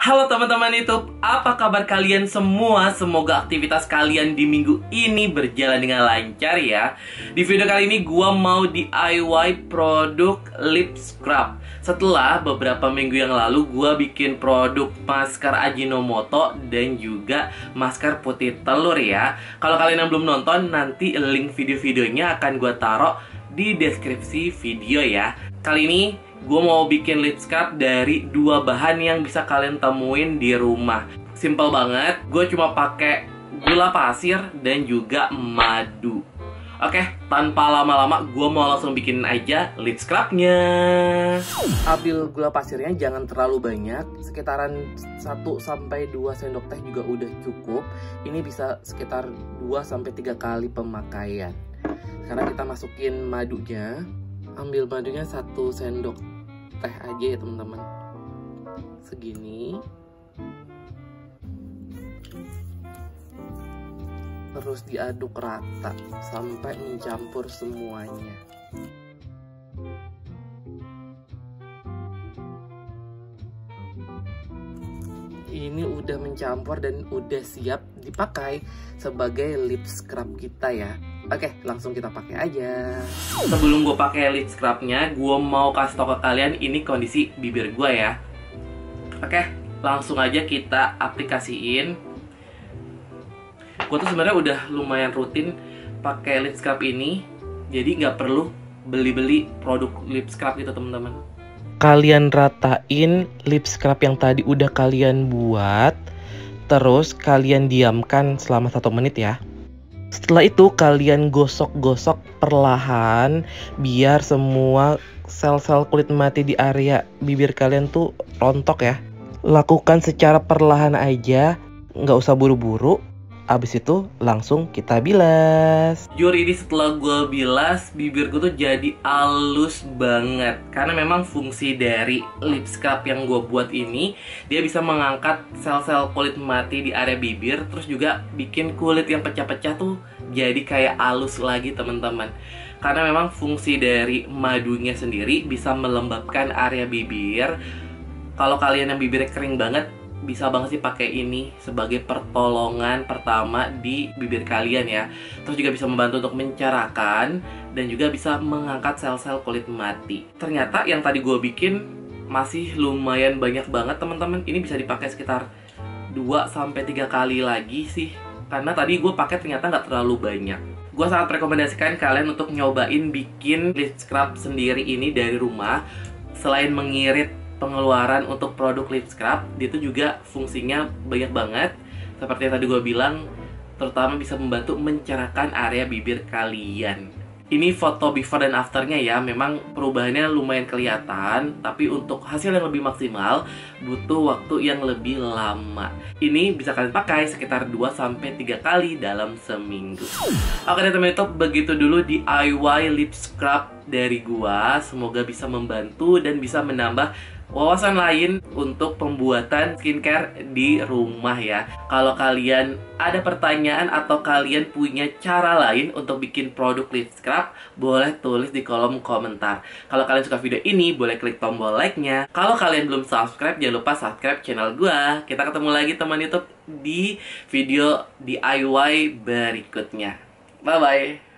Halo teman-teman YouTube, apa kabar kalian semua? Semoga aktivitas kalian di minggu ini berjalan dengan lancar ya. Di video kali ini gua mau DIY produk lip scrub. Setelah beberapa minggu yang lalu gua bikin produk masker Ajinomoto dan juga masker putih telur ya. Kalau kalian yang belum nonton, nanti link video-videonya akan gua taruh di deskripsi video ya. Kali ini gue mau bikin lip scrub dari dua bahan yang bisa kalian temuin di rumah. Simple banget, gue cuma pakai gula pasir dan juga madu. Oke, tanpa lama-lama gue mau langsung bikin aja lip scrubnya. Ambil gula pasirnya jangan terlalu banyak, sekitaran 1-2 sendok teh juga udah cukup. Ini bisa sekitar 2-3 kali pemakaian. Sekarang kita masukin madunya. Ambil madunya 1 sendok teh aja ya teman-teman, segini. Terus diaduk rata sampai mencampur semuanya. Ini udah mencampur dan udah siap dipakai sebagai lip scrub kita ya. Oke, langsung kita pakai aja. Sebelum gue pakai lip scrubnya, gue mau kasih tau ke kalian ini kondisi bibir gue ya. Oke, langsung aja kita aplikasiin. Gue tuh sebenarnya udah lumayan rutin pakai lip scrub ini, jadi nggak perlu beli-beli produk lip scrub gitu teman-teman. Kalian ratain lip scrub yang tadi udah kalian buat, terus kalian diamkan selama 1 menit ya. Setelah itu kalian gosok-gosok perlahan biar semua sel-sel kulit mati di area bibir kalian tuh rontok ya. Lakukan secara perlahan aja, nggak usah buru-buru. Abis itu langsung kita bilas. Jujur ini setelah gue bilas, bibir gue tuh jadi halus banget. Karena memang fungsi dari lip scrub yang gue buat ini, dia bisa mengangkat sel-sel kulit mati di area bibir. Terus juga bikin kulit yang pecah-pecah tuh jadi kayak halus lagi teman-teman. Karena memang fungsi dari madunya sendiri bisa melembabkan area bibir. Kalau kalian yang bibirnya kering banget, bisa banget sih pakai ini sebagai pertolongan pertama di bibir kalian ya. Terus juga bisa membantu untuk mencerahkan dan juga bisa mengangkat sel-sel kulit mati. Ternyata yang tadi gue bikin masih lumayan banyak banget teman-teman. Ini bisa dipakai sekitar 2-3 kali lagi sih, karena tadi gue pakai ternyata nggak terlalu banyak. Gue sangat rekomendasikan kalian untuk nyobain bikin lip scrub sendiri ini dari rumah. Selain mengirit pengeluaran untuk produk lip scrub, dia itu juga fungsinya banyak banget. Seperti yang tadi gue bilang, terutama bisa membantu mencerahkan area bibir kalian. Ini foto before dan afternya ya. Memang perubahannya lumayan kelihatan, tapi untuk hasil yang lebih maksimal butuh waktu yang lebih lama. Ini bisa kalian pakai sekitar 2-3 kali dalam seminggu. Oke deh teman YouTube, begitu dulu DIY lip scrub dari gua. Semoga bisa membantu dan bisa menambah wawasan lain untuk pembuatan skincare di rumah ya. Kalau kalian ada pertanyaan atau kalian punya cara lain untuk bikin produk lip scrub, boleh tulis di kolom komentar. Kalau kalian suka video ini, boleh klik tombol like-nya. Kalau kalian belum subscribe, jangan lupa subscribe channel gua. Kita ketemu lagi teman YouTube di video DIY berikutnya. Bye-bye.